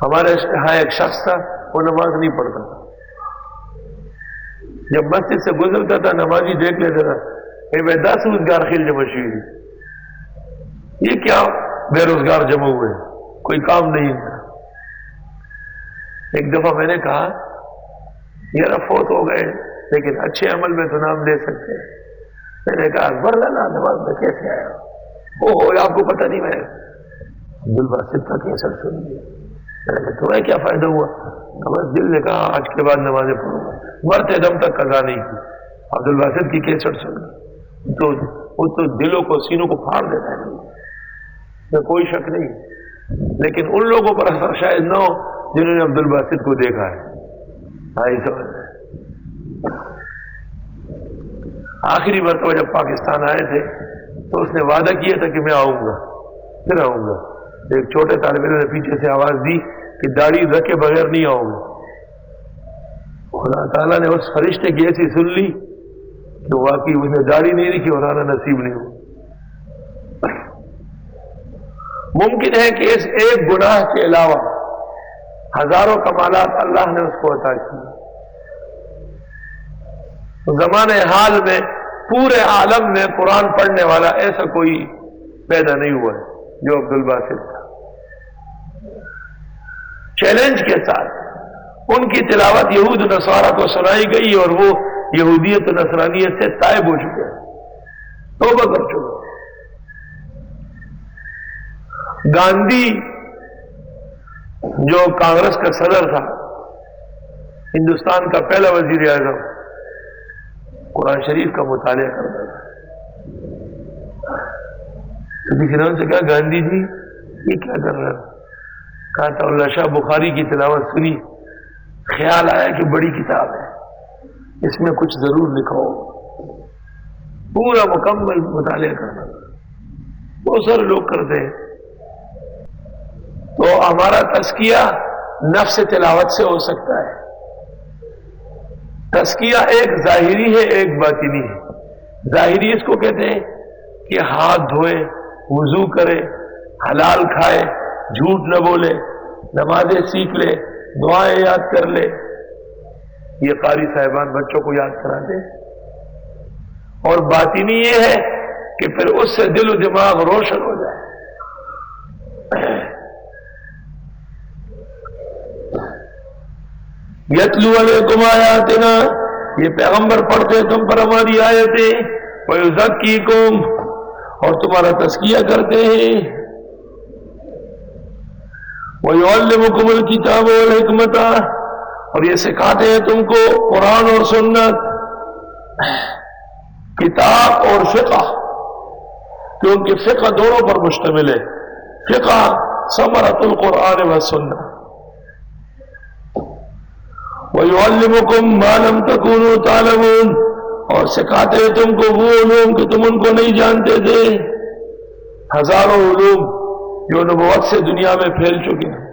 ہمارے یہاں ایک شخص تھا، وہ نماز نہیں پڑھتا تھا، جب مسجد سے گزرتا تھا نمازی دیکھ لیتا تھا کہ میں 10 روزگار خیل جمع شوئی، یہ کیا بے روزگار جمع ہوئے، کوئی کام نہیں ہے۔ ایک دفعہ میں نے کہا یہ فوت ہو گئے لیکن اچھے عمل میں تو نام لے سکتے ہیں۔ میں نے کہا اکبر لانا نماز میں کیسے آیا ہو آپ کو پتہ نہیں، میں عبدالباسط کا کیسٹ سن لیا۔ میں نے کہا تمہیں کیا فائدہ ہوا؟ بس دل نے کہا آج کے بعد نمازیں پڑھوں گا، مرتے دم تک قضا نہیں کی۔ عبدالباسط کی کیسٹ سن لی تو وہ تو دلوں کو سینوں کو پھاڑ دیتا ہے، میں کوئی شک نہیں، لیکن ان لوگوں پر اثر شاید نہ ہو جنہوں نے عبدالباسط کو دیکھا ہے۔ آخری مرتبہ جب پاکستان آئے تھے تو اس نے وعدہ کیا تھا کہ میں آؤں گا، پھر آؤں گا۔ ایک چھوٹے طالب علم نے پیچھے سے آواز دی کہ داڑھی رکھے بغیر نہیں آؤں گا۔ خدا تعالیٰ نے اس فرشتے کی ایسی سن لی کہ واقعی اس نے داڑھی نہیں رکھی اور آنا نصیب نہیں ہوا۔ ممکن ہے کہ اس ایک گناہ کے علاوہ ہزاروں کمالات اللہ نے اس کو عطا کیے۔ زمانے حال میں پورے عالم میں قرآن پڑھنے والا ایسا کوئی پیدا نہیں ہوا ہے جو عبدالباسط تھا۔ چیلنج کے ساتھ ان کی تلاوت یہود و نصارہ کو سنائی گئی اور وہ یہودیت و نصرانیت سے تائب ہو چکے ہیں، توبہ کر چکے۔ گاندھی جو کانگریس کا صدر تھا، ہندوستان کا پہلا وزیر اعظم، قرآن شریف کا مطالعہ کرتا تھا۔ تو کسی نے ان سے کہا گاندھی جی یہ کیا کر رہے ہو؟ کہا تھا اللہ شاہ بخاری کی تلاوت سنی، خیال آیا کہ بڑی کتاب ہے، اس میں کچھ ضرور لکھا ہوگا۔ پورا مکمل مطالعہ کرنا تھا، بہت سارے لوگ کرتے ہیں۔ تو ہمارا تزکیہ نفس تلاوت سے ہو سکتا ہے۔ تزکیہ ایک ظاہری ہے ایک باطنی ہے۔ ظاہری اس کو کہتے ہیں کہ ہاتھ دھوئے، وضو کرے، حلال کھائے، جھوٹ نہ بولے، نمازیں سیکھ لے، دعائیں یاد کر لے، یہ قاری صاحبان بچوں کو یاد کراتے ہیں۔ اور باطنی یہ ہے کہ پھر اس سے دل و دماغ روشن ہو جائے۔ یتلو علیکم آیاتنا، یہ پیغمبر پڑھتے تم پر ہماری آیتیں، ویزکیکم، اور تمہارا تزکیہ کرتے ہیں، ویعلمکم الکتاب والحکمت، اور یہ سکھاتے ہیں تم کو قرآن اور سنت، کتاب اور فقہ، کیونکہ فقہ دونوں پر مشتمل ہے۔ فقہ ثمرۃ القرآن والسنہ۔ وَيُعَلِّمُكُمْ مَا لَمْ تَكُونُوا تَعْلَمُونَ، اور سکھاتے ہیں تم کو وہ علوم کہ تم ان کو نہیں جانتے تھے۔ ہزاروں علوم جو نبوت سے دنیا میں پھیل چکے ہیں۔